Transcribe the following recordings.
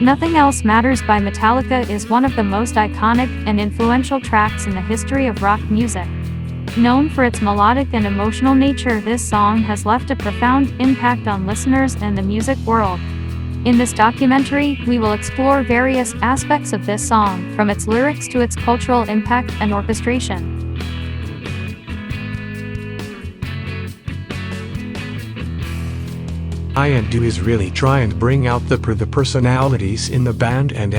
Nothing Else Matters by Metallica is one of the most iconic and influential tracks in the history of rock music. Known for its melodic and emotional nature, this song has left a profound impact on listeners and the music world. In this documentary, we will explore various aspects of this song, from its lyrics to its cultural impact and orchestration. I do is really try and bring out the personalities in the band and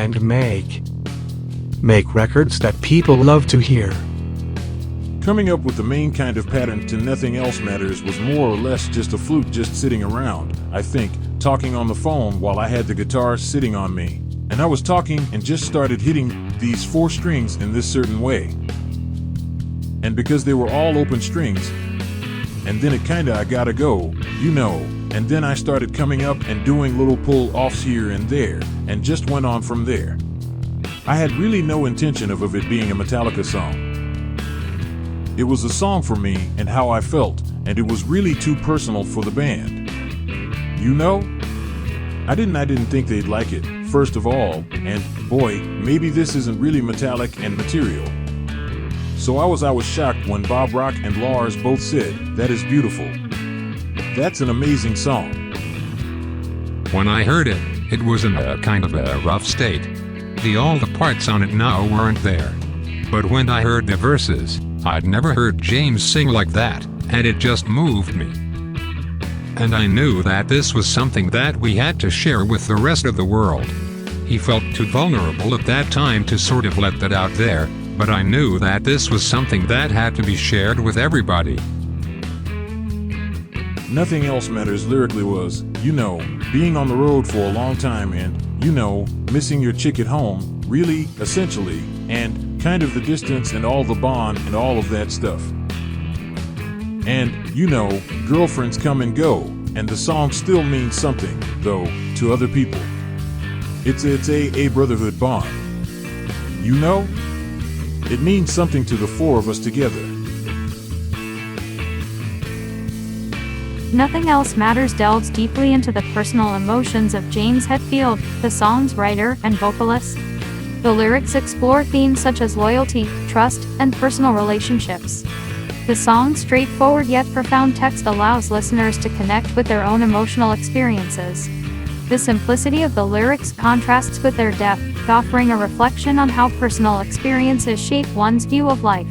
make records that people love to hear. Coming up with the main kind of pattern to Nothing Else Matters was more or less just a flute just sitting around, I think, talking on the phone while I had the guitar sitting on me. And I was talking and just started hitting these 4 strings in this certain way. And because they were all open strings, and then it kinda I gotta go, you know, and then I started coming up and doing little pull-offs here and there, and just went on from there. I had really no intention of it being a Metallica song. It was a song for me and how I felt, and it was really too personal for the band. You know? I didn't think they'd like it, first of all, and boy, maybe this isn't really metallic and material. So I was shocked when Bob Rock and Lars both said, "That is beautiful. That's an amazing song." When I heard it, it was in a kind of a rough state. All the parts on it now weren't there. But when I heard the verses, I'd never heard James sing like that, and it just moved me. And I knew that this was something that we had to share with the rest of the world. He felt too vulnerable at that time to sort of let that out there, but I knew that this was something that had to be shared with everybody. Nothing Else Matters lyrically was, you know, being on the road for a long time and, you know, missing your chick at home, really, essentially, and kind of the distance and all the bond and all of that stuff. And, you know, girlfriends come and go, and the song still means something, though, to other people. It's a brotherhood bond. You know? It means something to the 4 of us together. Nothing Else Matters delves deeply into the personal emotions of James Hetfield, the song's writer and vocalist. The lyrics explore themes such as loyalty, trust, and personal relationships. The song's straightforward yet profound text allows listeners to connect with their own emotional experiences. The simplicity of the lyrics contrasts with their depth, offering a reflection on how personal experiences shape one's view of life.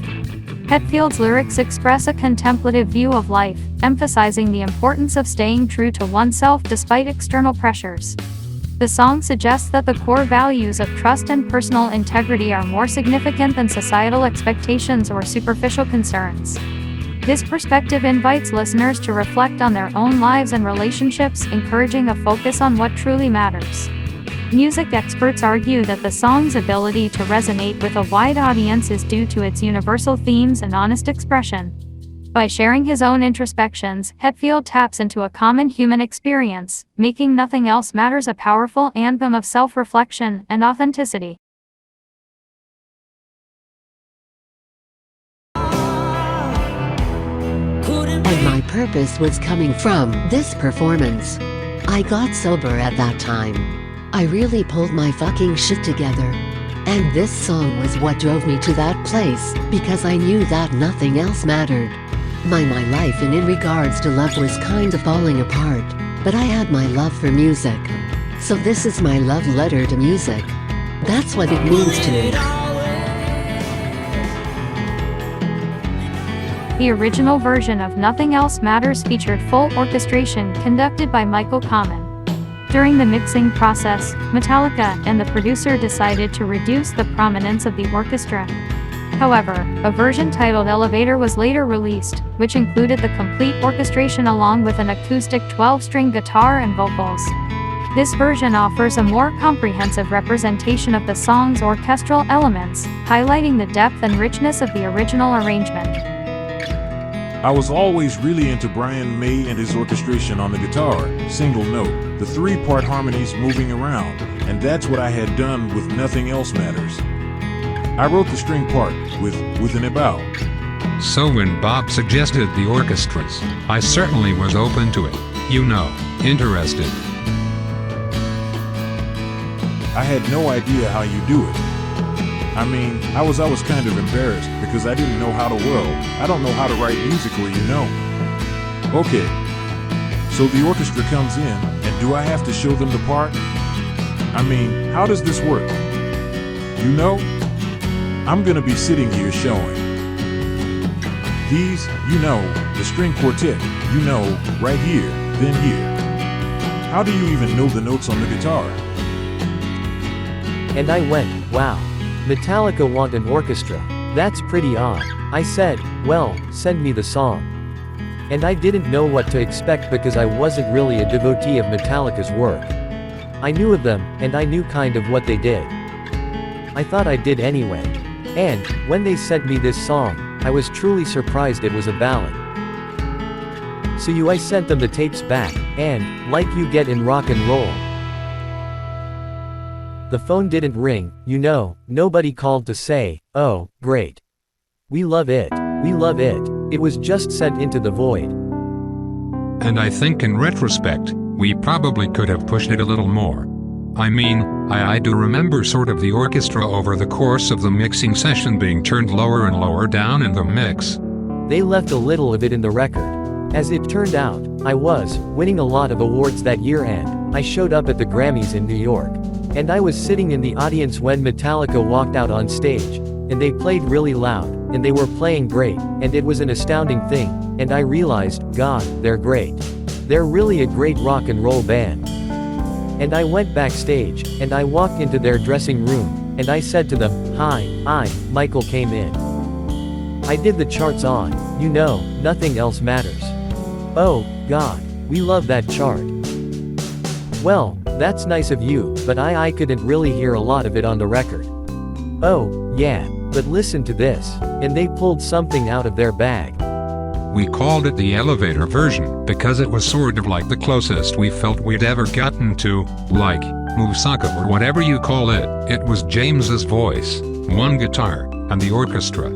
Hetfield's lyrics express a contemplative view of life, emphasizing the importance of staying true to oneself despite external pressures. The song suggests that the core values of trust and personal integrity are more significant than societal expectations or superficial concerns. This perspective invites listeners to reflect on their own lives and relationships, encouraging a focus on what truly matters. Music experts argue that the song's ability to resonate with a wide audience is due to its universal themes and honest expression. By sharing his own introspections, Hetfield taps into a common human experience, making Nothing Else Matters a powerful anthem of self-reflection and authenticity. And my purpose was coming from this performance. I got sober at that time. I really pulled my fucking shit together. And this song was what drove me to that place, because I knew that nothing else mattered. My life in regards to love was kind of falling apart, but I had my love for music. So this is my love letter to music. That's what it means to me. The original version of Nothing Else Matters featured full orchestration conducted by Michael Kamen. During the mixing process, Metallica and the producer decided to reduce the prominence of the orchestra. However, a version titled Elevator was later released, which included the complete orchestration along with an acoustic 12-string guitar and vocals. This version offers a more comprehensive representation of the song's orchestral elements, highlighting the depth and richness of the original arrangement. I was always really into Brian May and his orchestration on the guitar, single note, the 3-part harmonies moving around, and that's what I had done with Nothing Else Matters. I wrote the string part with an about. So when Bob suggested the orchestras, I certainly was open to it, you know, interested. I had no idea how you do it. I mean, I was kind of embarrassed because I didn't know how to, I don't know how to write musically, you know. Okay, so the orchestra comes in, and do I have to show them the part? I mean, how does this work? You know, I'm gonna be sitting here showing these, you know, the string quartet, you know, right here, then here. How do you even know the notes on the guitar? And I went, wow. Metallica want an orchestra. That's pretty odd. I said, well, send me the song. And I didn't know what to expect because I wasn't really a devotee of Metallica's work. I knew of them, and I knew kind of what they did. I thought I did anyway. And, when they sent me this song, I was truly surprised it was a ballad. So I sent them the tapes back, and, like you get in rock and roll, the phone didn't ring, you know, nobody called to say, oh, great. We love it. We love it. It was just sent into the void. And I think in retrospect, we probably could have pushed it a little more. I mean, I do remember sort of the orchestra over the course of the mixing session being turned lower and lower down in the mix. They left a little of it in the record. As it turned out, I was winning a lot of awards that year, and I showed up at the Grammys in New York. And I was sitting in the audience when Metallica walked out on stage, and they played really loud, and they were playing great, and it was an astounding thing, and I realized, God, they're great. They're really a great rock and roll band. And I went backstage, and I walked into their dressing room, and I said to them, hi, I'm Michael Kamen. I did the charts on, you know, nothing else matters. Oh, God, we love that chart. Well, that's nice of you, but I couldn't really hear a lot of it on the record. Oh, yeah, but listen to this. And they pulled something out of their bag. We called it the elevator version because it was sort of like the closest we felt we'd ever gotten to, like, Musaka or whatever you call it. It was James's voice, one guitar, and the orchestra.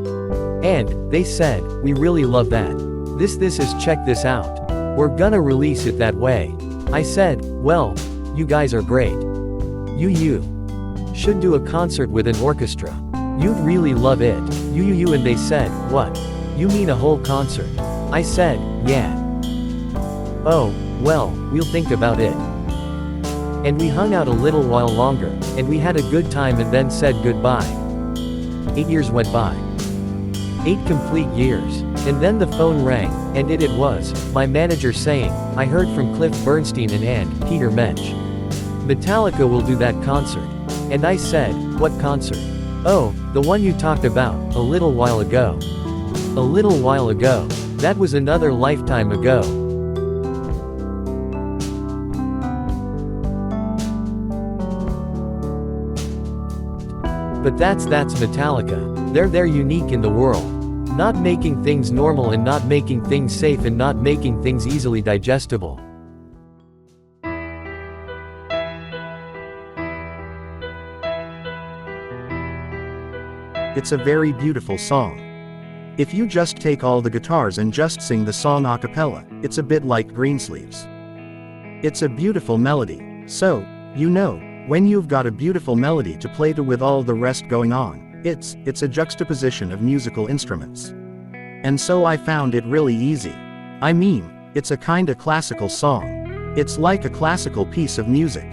And they said, we really love that. This is check this out. We're gonna release it that way. I said, well, you guys are great. You should do a concert with an orchestra. You'd really love it. You and they said, what? You mean a whole concert? I said, yeah. Oh, well, we'll think about it. And we hung out a little while longer, and we had a good time and then said goodbye. 8 years went by. 8 complete years. And then the phone rang, and it was my manager saying, I heard from Cliff Bernstein and Peter Mensch. Metallica will do that concert. And I said, what concert? Oh, the one you talked about, a little while ago. A little while ago. That was another lifetime ago. But that's Metallica. They're unique in the world. Not making things normal and not making things safe and not making things easily digestible. It's a very beautiful song. If you just take all the guitars and just sing the song a cappella, it's a bit like Greensleeves. It's a beautiful melody, so, you know, when you've got a beautiful melody to play to with all the rest going on, it's a juxtaposition of musical instruments. And so I found it really easy. I mean, it's a kinda classical song. It's like a classical piece of music.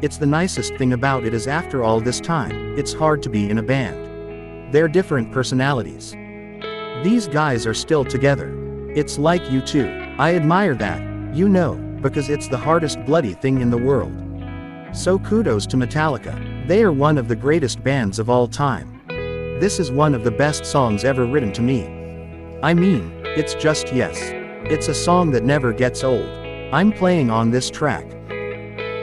It's the nicest thing about it is after all this time, it's hard to be in a band. They're different personalities. These guys are still together. It's like U2. I admire that, you know, because it's the hardest bloody thing in the world. So kudos to Metallica. They are one of the greatest bands of all time. This is one of the best songs ever written to me. I mean, it's just yes. It's a song that never gets old. I'm playing on this track.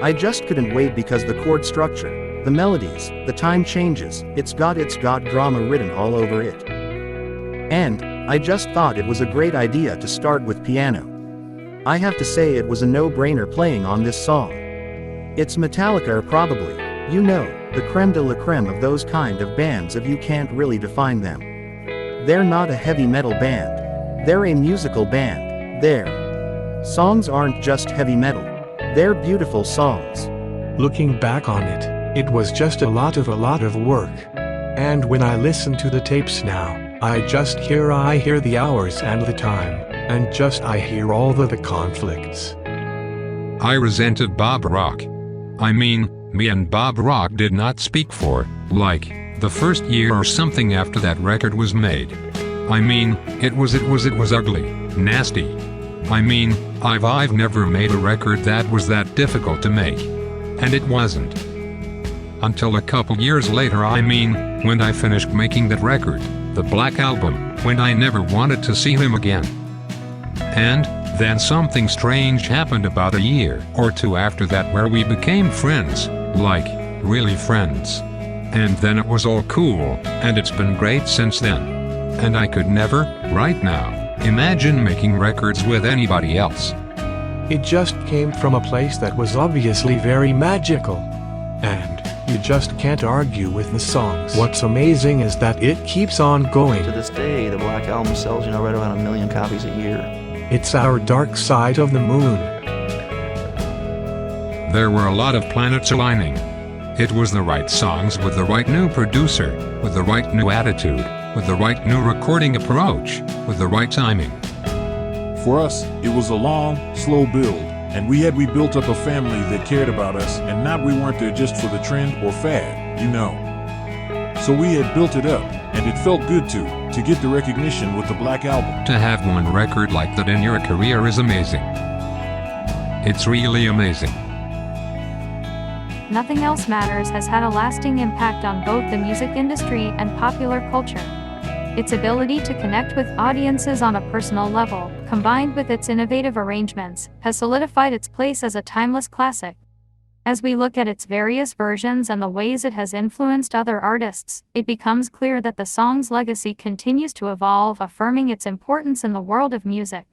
I just couldn't wait because the chord structure, the melodies, the time changes, it's got drama written all over it. And, I just thought it was a great idea to start with piano. I have to say it was a no-brainer playing on this song. It's Metallica are probably, you know, the creme de la creme of those kind of bands if you can't really define them. They're not a heavy metal band. They're a musical band. Their songs aren't just heavy metal. They're beautiful songs. Looking back on it, It was just a lot of work. And when I listen to the tapes now, I hear the hours and the time, and I hear all the conflicts. I resented Bob Rock. I mean, me and Bob Rock did not speak for, like, the first year or something after that record was made. I mean, it was ugly, nasty. I mean, I've never made a record that was that difficult to make. And it wasn't. Until a couple years later, I mean, when I finished making that record, the Black Album, when I never wanted to see him again. And then something strange happened about a year or two after that where we became friends, like, really friends. And then it was all cool, and it's been great since then. And I could never, right now, imagine making records with anybody else. It just came from a place that was obviously very magical. And you just can't argue with the songs. What's amazing is that it keeps on going. To this day, the Black Album sells, right around 1 million copies a year. It's our dark side of the moon. There were a lot of planets aligning. It was the right songs with the right new producer, with the right new attitude, with the right new recording approach, with the right timing. For us, it was a long, slow build, and we built up a family that cared about us, and not we weren't there just for the trend or fad, So we had built it up, and it felt good to get the recognition with the Black Album. To have one record like that in your career is amazing. It's really amazing. Nothing Else Matters has had a lasting impact on both the music industry and popular culture. Its ability to connect with audiences on a personal level, combined with its innovative arrangements, has solidified its place as a timeless classic. As we look at its various versions and the ways it has influenced other artists, it becomes clear that the song's legacy continues to evolve, affirming its importance in the world of music.